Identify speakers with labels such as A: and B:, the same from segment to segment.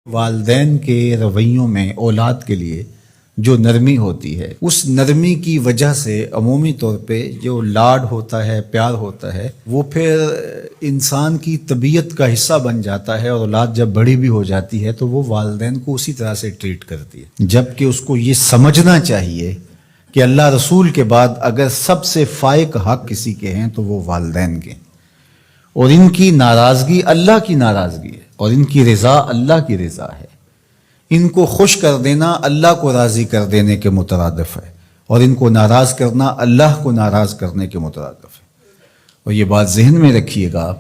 A: والدین کے رویوں میں اولاد کے لیے جو نرمی ہوتی ہے، اس نرمی کی وجہ سے عمومی طور پہ جو لاڈ ہوتا ہے، پیار ہوتا ہے، وہ پھر انسان کی طبیعت کا حصہ بن جاتا ہے، اور اولاد جب بڑی بھی ہو جاتی ہے تو وہ والدین کو اسی طرح سے ٹریٹ کرتی ہے، جبکہ اس کو یہ سمجھنا چاہیے کہ اللہ رسول کے بعد اگر سب سے فائق حق کسی کے ہیں تو وہ والدین کے ہیں، اور ان کی ناراضگی اللہ کی ناراضگی ہے، اور ان کی رضا اللہ کی رضا ہے۔ ان کو خوش کر دینا اللہ کو راضی کر دینے کے مترادف ہے، اور ان کو ناراض کرنا اللہ کو ناراض کرنے کے مترادف ہے۔ اور یہ بات ذہن میں رکھیے گا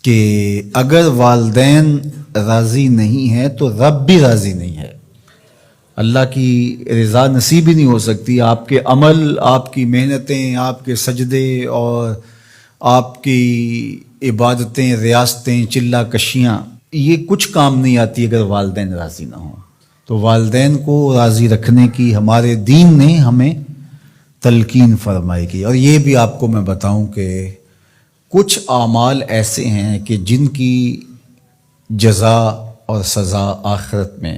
A: کہ اگر والدین راضی نہیں ہیں تو رب بھی راضی نہیں ہے۔ اللہ کی رضا نصیب ہی نہیں ہو سکتی، آپ کے عمل، آپ کی محنتیں، آپ کے سجدے اور آپ کی عبادتیں، ریاستیں، چلہ کشیاں، یہ کچھ کام نہیں آتی اگر والدین راضی نہ ہوں۔ تو والدین کو راضی رکھنے کی ہمارے دین نے ہمیں تلقین فرمائی کی۔ اور یہ بھی آپ کو میں بتاؤں کہ کچھ اعمال ایسے ہیں کہ جن کی جزا اور سزا آخرت میں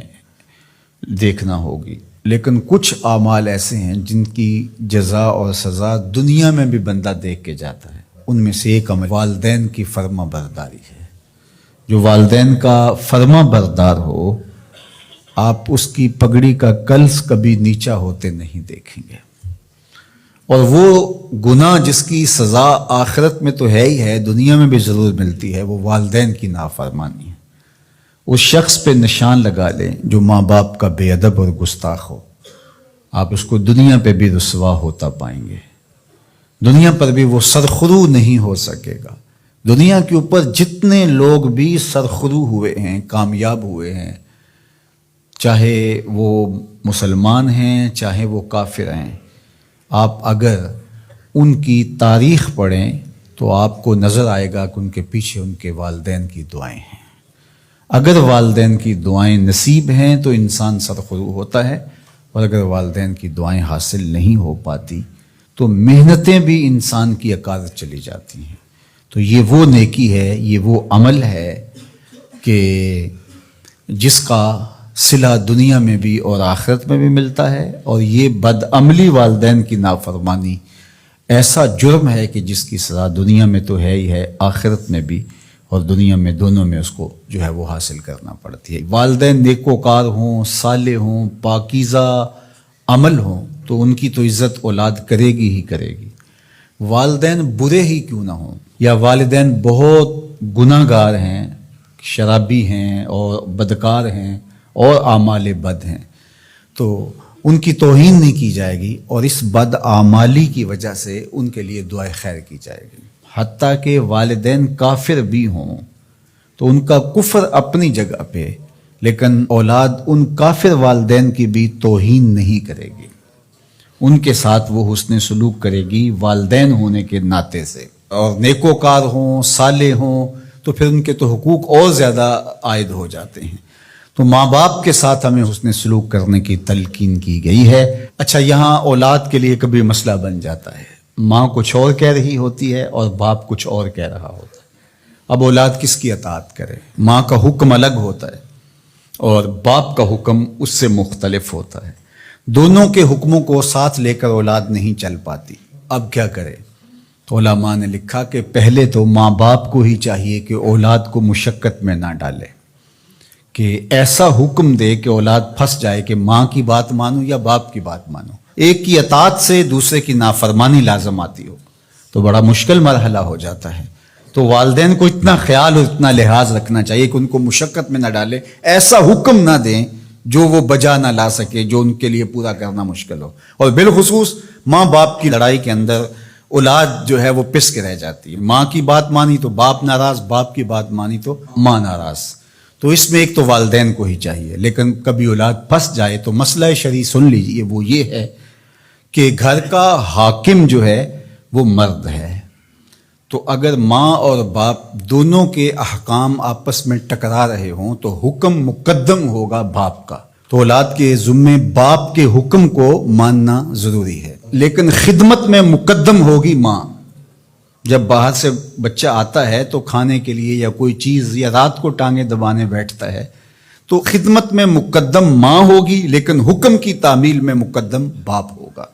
A: دیکھنا ہوگی، لیکن کچھ اعمال ایسے ہیں جن کی جزا اور سزا دنیا میں بھی بندہ دیکھ کے جاتا ہے۔ ان میں سے ایک عمل والدین کی فرما برداری ہے۔ جو والدین کا فرما بردار ہو، آپ اس کی پگڑی کا کلس کبھی نیچا ہوتے نہیں دیکھیں گے، اور وہ گناہ جس کی سزا آخرت میں تو ہے ہی ہے، دنیا میں بھی ضرور ملتی ہے، وہ والدین کی نافرمانی ہے۔ اس شخص پہ نشان لگا لیں جو ماں باپ کا بے ادب اور گستاخ ہو، آپ اس کو دنیا پہ بھی رسوا ہوتا پائیں گے، دنیا پر بھی وہ سرخرو نہیں ہو سکے گا۔ دنیا کے اوپر جتنے لوگ بھی سرخرو ہوئے ہیں، کامیاب ہوئے ہیں، چاہے وہ مسلمان ہیں چاہے وہ کافر ہیں، آپ اگر ان کی تاریخ پڑھیں تو آپ کو نظر آئے گا کہ ان کے پیچھے ان کے والدین کی دعائیں ہیں۔ اگر والدین کی دعائیں نصیب ہیں تو انسان سرخرو ہوتا ہے، اور اگر والدین کی دعائیں حاصل نہیں ہو پاتی تو محنتیں بھی انسان کی اکارت چلی جاتی ہیں۔ تو یہ وہ نیکی ہے، یہ وہ عمل ہے کہ جس کا صلہ دنیا میں بھی اور آخرت میں بھی ملتا ہے، اور یہ بدعملی والدین کی نافرمانی ایسا جرم ہے کہ جس کی سزا دنیا میں تو ہے ہی ہے، آخرت میں بھی، اور دنیا میں دونوں میں اس کو جو ہے وہ حاصل کرنا پڑتی ہے۔ والدین نیکوکار ہوں، صالح ہوں، پاکیزہ عمل ہوں تو ان کی تو عزت اولاد کرے گی ہی کرے گی، والدین برے ہی کیوں نہ ہوں، یا والدین بہت گناہ گار ہیں، شرابی ہیں اور بدکار ہیں اور اعمال بد ہیں، تو ان کی توہین نہیں کی جائے گی، اور اس بد اعمالی کی وجہ سے ان کے لیے دعائے خیر کی جائے گی۔ حتیٰ کہ والدین کافر بھی ہوں تو ان کا کفر اپنی جگہ پہ، لیکن اولاد ان کافر والدین کی بھی توہین نہیں کرے گی، ان کے ساتھ وہ حسن سلوک کرے گی والدین ہونے کے ناطے سے، اور نیکوکار ہوں، صالح ہوں تو پھر ان کے تو حقوق اور زیادہ عائد ہو جاتے ہیں۔ تو ماں باپ کے ساتھ ہمیں حسن سلوک کرنے کی تلقین کی گئی ہے۔ اچھا، یہاں اولاد کے لیے کبھی مسئلہ بن جاتا ہے، ماں کچھ اور کہہ رہی ہوتی ہے اور باپ کچھ اور کہہ رہا ہوتا ہے، اب اولاد کس کی اطاعت کرے؟ ماں کا حکم الگ ہوتا ہے اور باپ کا حکم اس سے مختلف ہوتا ہے، دونوں کے حکموں کو ساتھ لے کر اولاد نہیں چل پاتی۔ اب کیا کرے؟ تو علماء نے لکھا کہ پہلے تو ماں باپ کو ہی چاہیے کہ اولاد کو مشقت میں نہ ڈالے، کہ ایسا حکم دے کہ اولاد پھنس جائے کہ ماں کی بات مانو یا باپ کی بات مانو، ایک کی اطاعت سے دوسرے کی نافرمانی لازم آتی ہو تو بڑا مشکل مرحلہ ہو جاتا ہے۔ تو والدین کو اتنا خیال اور اتنا لحاظ رکھنا چاہیے کہ ان کو مشقت میں نہ ڈالے، ایسا حکم نہ دیں جو وہ بجا نہ لا سکے، جو ان کے لیے پورا کرنا مشکل ہو۔ اور بالخصوص ماں باپ کی لڑائی کے اندر اولاد جو ہے وہ پس کے رہ جاتی ہے، ماں کی بات مانی تو باپ ناراض، باپ کی بات مانی تو ماں ناراض۔ تو اس میں ایک تو والدین کو ہی چاہیے، لیکن کبھی اولاد پھنس جائے تو مسئلہ شرعی سن لیجئے، وہ یہ ہے کہ گھر کا حاکم جو ہے وہ مرد ہے، تو اگر ماں اور باپ دونوں کے احکام آپس میں ٹکرا رہے ہوں تو حکم مقدم ہوگا باپ کا، تو اولاد کے ذمے باپ کے حکم کو ماننا ضروری ہے، لیکن خدمت میں مقدم ہوگی ماں۔ جب باہر سے بچہ آتا ہے تو کھانے کے لیے یا کوئی چیز، یا رات کو ٹانگیں دبانے بیٹھتا ہے تو خدمت میں مقدم ماں ہوگی لیکن حکم کی تعمیل میں مقدم باپ ہوگا.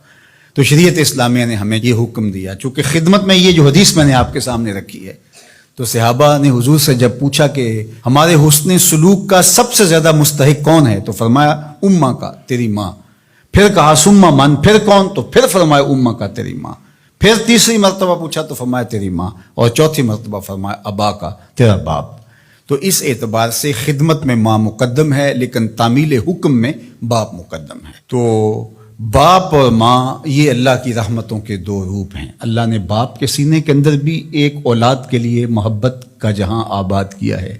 A: تو شریعت اسلامیہ نے ہمیں یہ حکم دیا. چونکہ خدمت میں یہ جو حدیث میں نے آپ کے سامنے رکھی ہے، تو صحابہ نے حضور سے جب پوچھا کہ ہمارے حسن سلوک کا سب سے زیادہ مستحق کون ہے، تو فرمایا اماں کا، تیری ماں. پھر کہا سما من، پھر کون؟ تو پھر فرمایا اماں کا، تیری ماں. پھر تیسری مرتبہ پوچھا تو فرمایا تیری ماں، اور چوتھی مرتبہ فرمایا ابا کا، تیرا باپ. تو اس اعتبار سے خدمت میں ماں مقدم ہے لیکن تعمیل حکم میں باپ مقدم ہے. تو باپ اور ماں یہ اللہ کی رحمتوں کے دو روپ ہیں. اللہ نے باپ کے سینے کے اندر بھی ایک اولاد کے لیے محبت کا جہاں آباد کیا ہے،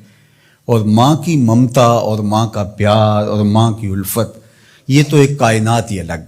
A: اور ماں کی ممتا اور ماں کا پیار اور ماں کی الفت، یہ تو ایک کائنات ہی الگ ہے.